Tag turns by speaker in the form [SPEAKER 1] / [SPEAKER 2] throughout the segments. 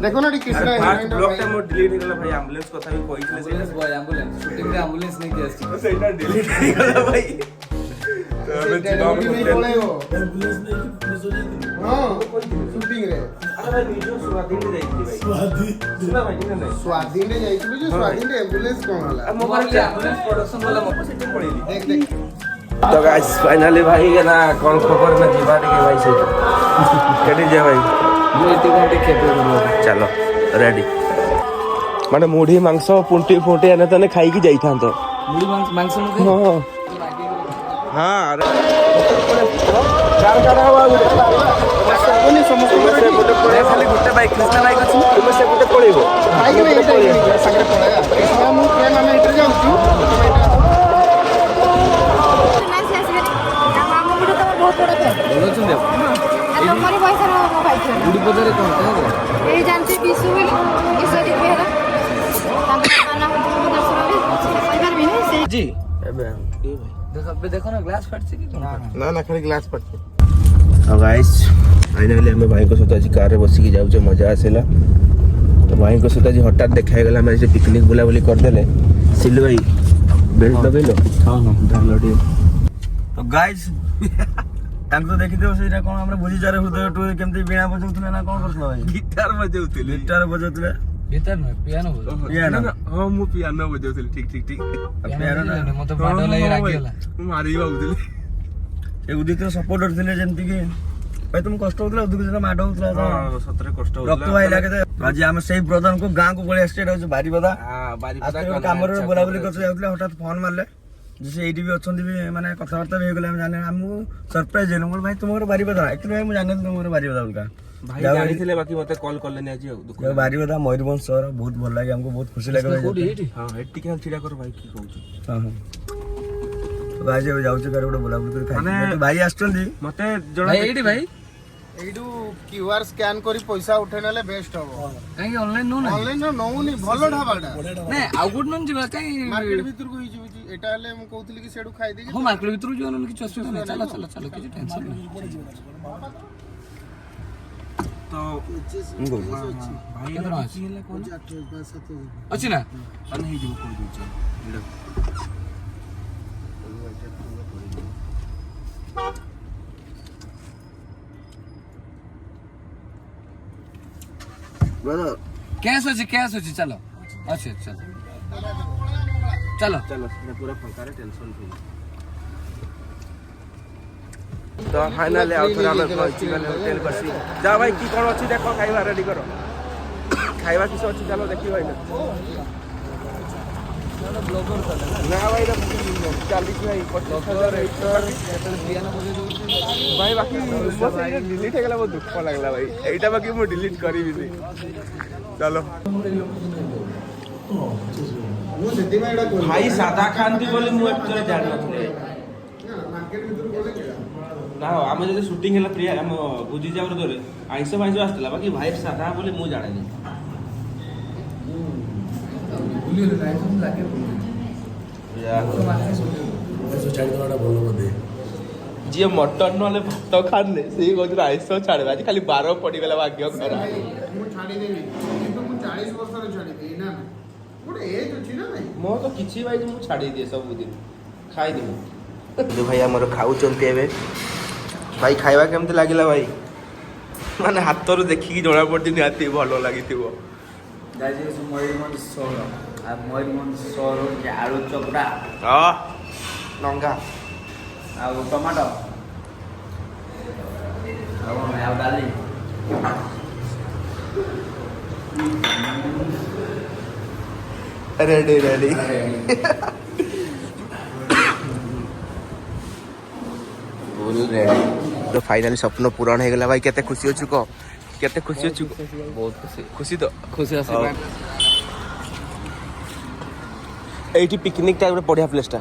[SPEAKER 1] देखो ना Krishna
[SPEAKER 2] fast blog टा मोर डिलीट हो गला भाई एम्बुलेंस कथा भी कहितले
[SPEAKER 3] एम्बुलेंस बॉय एम्बुलेंस शूटिंग रे एम्बुलेंस नहीं किया
[SPEAKER 2] तो सेटा डिलीट हो गला भाई तो हमें चिनाव
[SPEAKER 1] नहीं पड़ेगो
[SPEAKER 4] एम्बुलेंस नहीं पुलिस हो जाएगी।
[SPEAKER 1] हां शूटिंग रे
[SPEAKER 2] अरे भाई वीडियो स्वाधीन रे जाईथि भाई
[SPEAKER 4] स्वाधीन
[SPEAKER 2] सुना भाई कि नहीं
[SPEAKER 1] स्वाधीन रे जाइतलु जो स्वाधीन रे एम्बुलेंस कोन होला
[SPEAKER 2] अब मोबाइल एम्बुलेंस प्रोडक्शन वाला मको सेटिंग पड़ेली
[SPEAKER 1] देख देख
[SPEAKER 2] तो गाइस फाइनली भाई के ना कौन खबर में जीवा के भाई से केडी जे भाई
[SPEAKER 3] ये तो घंटे खेपे बोलो
[SPEAKER 2] चलो रेडी माने मुढ़ी मांस पुंटी फुंटी एने तने खाई की जाई थां तो
[SPEAKER 3] मुड़ी मांस में
[SPEAKER 2] हां हां अरे चार काढा हुआ
[SPEAKER 1] सबनी समस्त
[SPEAKER 2] गोटे खाली गोटे बाइक कृष्णा बाइक अछि तुमे से गोटे पळेबो
[SPEAKER 1] बाइक में इधर सगरे पड़ेगा कृष्णा मु ट्रेन में इधर जाउछु
[SPEAKER 3] बोलो चुन दे
[SPEAKER 5] तुम्हारी पैसा रो मोबाइल छे
[SPEAKER 3] गुडी बजारे कोन है
[SPEAKER 5] ए जानते बिसु बोली बिसु दिबे हला तांका ना हो तो दर्शन रे पैसा भी नहीं से
[SPEAKER 3] जी
[SPEAKER 2] एबे ए भाई
[SPEAKER 3] देखो ना ग्लास फट से कि
[SPEAKER 1] ना खाली ग्लास पड़छ
[SPEAKER 2] तो गाइस फाइनली हमें भाई को सहित आज कार रे बसी के जाउचे मजा आसेला तो भाई को सहित आज हठात देखा गेला हम आज पिकनिक बुला बुली कर देले सिल्लू भाई बेल्ट दबेलो
[SPEAKER 3] हां हां
[SPEAKER 2] डाउनलोड तो गाइस तांको तो देखिते सेटा कोन हमरा बुझी जारे हृदय टू केमती बीणा बजाउतले ना कोन करसलो भाई गिटार बजाउतले
[SPEAKER 3] भीतर में पियानो बोलो
[SPEAKER 2] पियानो
[SPEAKER 6] हां मु पियानो बजाउଥିଲି ठीक
[SPEAKER 3] पियानो ना मत बाडो लई राखिला
[SPEAKER 6] ମୁଁ ମାରି ଭାବୁଥିଲି
[SPEAKER 2] ए उदित सपोर्टर थिले जेमती कि भाई तुम कष्ट होतला उदित जन माड होतला
[SPEAKER 6] ହଁ ସତରେ କଷ୍ଟ
[SPEAKER 2] रक्त भाई लागे आज हम सेही ब्रदर को गां को पळे आस्टे रहउ बारी बदा
[SPEAKER 6] हां
[SPEAKER 2] आज काम रे बोला बोली करते जाउतले हठात फोन मारले जैसे एटी भी अछंती भी माने कथावार्ता भी होगले हम जाने हम सरप्राइज हेलो भाई तुमरो बारी बदा एक्चुअली भाई मु जाने तुमरो बारी बदा उनका
[SPEAKER 6] भाई ଜାଣିଥିଲେ ବାକି ମତେ କଲ୍ କଲେନି ଆଜି ଆଉ ଦୁଃଖ
[SPEAKER 2] ये बारी बदा मयूरभंज शहर बहुत भल लागे हमको बहुत खुशी लागे
[SPEAKER 3] कोडी हेटी
[SPEAKER 6] ହଁ ଏଠି କାଇଁ ଛିଡ଼ା କର ଭାଇ କି କହୁଛୁ
[SPEAKER 2] हां हां तो भाई जे जाउछ करे गोटे बोला बोली कर खाई भाई आछंती
[SPEAKER 6] ମତେ ଜଣ
[SPEAKER 3] भाई हेटी भाई
[SPEAKER 1] एडू क्यूआर स्कैन करी पैसा उठे नेले बेस्ट हो
[SPEAKER 3] काई ऑनलाइन नो ना
[SPEAKER 1] ऑनलाइन नौनी भलो ढाबाटा
[SPEAKER 3] नहीं आउ गुड नन जीवा काई
[SPEAKER 1] मार्केट भीतर को हिजी बुझी एटा हले हम कहउतली कि सेडू खाई दे
[SPEAKER 3] हो मार्केट भीतर जो नन कि असुविधा नहीं चलो चलो चलो किछ टेंशन नहीं
[SPEAKER 6] ତ ଭାଇ
[SPEAKER 3] କେତେ ଟଙ୍କା ଅଛି?
[SPEAKER 6] ହେଲା କୋନ
[SPEAKER 3] अछि ना
[SPEAKER 6] ମାନେ ହେଇଯିବ କହି ଦଉଛ
[SPEAKER 2] ब्रदर
[SPEAKER 3] कैश अछि चलो अछि चलो चलो
[SPEAKER 6] ଚାଲ ସେଟା ପୁରା ଫାଙ୍କାରେ ଟେନସନ ଫ୍ରି
[SPEAKER 2] तो फाइनली आउ थोड़ा हम पहुंची गले होटल बसी जा भाई की कोन अछि देखो खाइबा रेडी करो खाइबा किस अछि चलो देखि भाई ना ना भाई रे चाली भाई 50,000 भाई बाकी मो से डिलीट हे गेला बहुत दुख लागला भाई एटा बाकी मो डिलीट करिबी से चलो
[SPEAKER 1] मु सेति में एडा कोन
[SPEAKER 6] ଭାଇ ସାଧା ଖାଆନ୍ତି ବୋଲି ମୁଁ एक्चुअली ଜାଣି ନଥିଲି
[SPEAKER 1] मार्केट भीतर कोले के
[SPEAKER 6] ନା ଆମେ ଯଦି ସୁଟିଂ ହେଲା ପ୍ରିୟା ଆମ ବୁଝି ଯାଉ ଦରେ ଆଇଁଷ ଫାଇଁଷ ଆସିଥିଲା ବାକି ଭାଇ ସାଧା ବୋଲି ମୁଁ ଜାଣିନି
[SPEAKER 3] बुली रे लाइसेंस लाके
[SPEAKER 6] ଯିଏ ମଟନ ନହେଲେ ଭାତ ଖାଆନ୍ତେ ସେଇ କହୁଥିଲେ ଆଇଁଷ ଛାଡ଼ିବେ ଆଜି ଖାଲି ବାର ପଡ଼ିଗଲା ଭାଗ୍ୟ ଖରାପ
[SPEAKER 1] मु छाडी देबी किंतु मु 40 वर्ष रे छाडी देई ना गोटे एज अछि ना भाई
[SPEAKER 6] ମୋ ତ କିଛି ଭାଇ ମୁଁ ଛାଡ଼ି ଦିଏ ସବୁଦିନ ଖାଇଦେବି
[SPEAKER 2] जो भाई हमर खाउचंती एबे भाई खाइबा केमते लागिला भाई माने हातरो देखि की जोड़ा पड़ती निहाती भलो लागिथिबो
[SPEAKER 3] गाइस मयूरभंज शहर आ मयूरभंज शहर के आलू चोपड़ा
[SPEAKER 2] आ नंगा
[SPEAKER 3] आ टमाटो आ डाली
[SPEAKER 2] रेडी रेडी फुल रेडी तो फाइनली स्वप्न पूरण हो गला भाई केते खुशी होछु को केते खुशी होछु
[SPEAKER 3] बहुत खुशी
[SPEAKER 2] खुशी तो
[SPEAKER 3] खुशी आसी
[SPEAKER 2] एठी पिकनिक टाइप रे बढ़िया प्लेस टा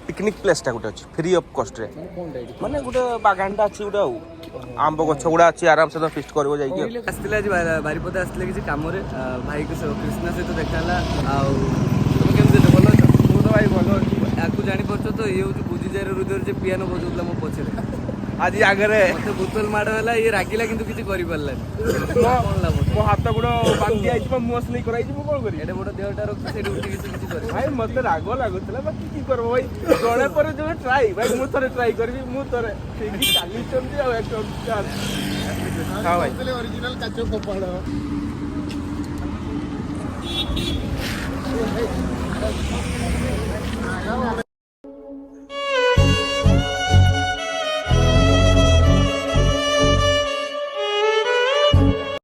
[SPEAKER 2] पिकनिक प्लेस टा गुटे अछि फ्री ऑफ कॉस्ट रे माने गुटे बागानटा अछि गुटे आंब गछ गुडा अछि आराम से फिस्ट करबो जाई के
[SPEAKER 3] आस्तिले आज बारीपदा आस्तिले किसी काम रे भाई को कृष्णा सहित देखाला आ तुम केमते बोलो
[SPEAKER 2] तू तो भाई भलो
[SPEAKER 3] याकु ସବୁ ଜାଣିପାରୁଛ ତ ଇଏ ହେଉଛି ବୁଝିଯାର ହୃଦୟରେ ଯେ ପିଆନୋ ବଜାଉଥିଲା ମୋ ପଛରେ
[SPEAKER 2] ଆଜି ଆଗରେ
[SPEAKER 3] ମତେ ବୋତଲ ମାଡ଼ ହେଲା ଇଏ ରାଗିଲା କିନ୍ତୁ କିଛି କରିପାରିଲାନି କଣ ଲାଭ
[SPEAKER 2] ମୋ ହାତ ଗୋଡ଼ ବାନ୍ଧି ଯାଇଛି ବା ମୁହଁ ସିଲେଇ କରାଯାଇଛି ମୁଁ କଣ କରିବି
[SPEAKER 3] ଏଡ଼େ ବଡ଼ ଦେହଟା ରଖି ସେଇଠି ଉଠି କିଛି କରି
[SPEAKER 2] ଭାଇ ମତେ ରାଗ ଲାଗୁଥିଲା ବାକି କି କରିବ ଭାଇ ଜଣେ ପରେ ଜଣେ ଟ୍ରାଇ ଭାଇ ମୁଁ ଥରେ ଟ୍ରାଇ କରିବି ମୁଁ ଥରେ ଠିକ ଚାଲିଛନ୍ତି ଆଉ ଏକ ହଁ ଭାଇ
[SPEAKER 1] ଅରିଜିନାଲ କାଚ କପାଳ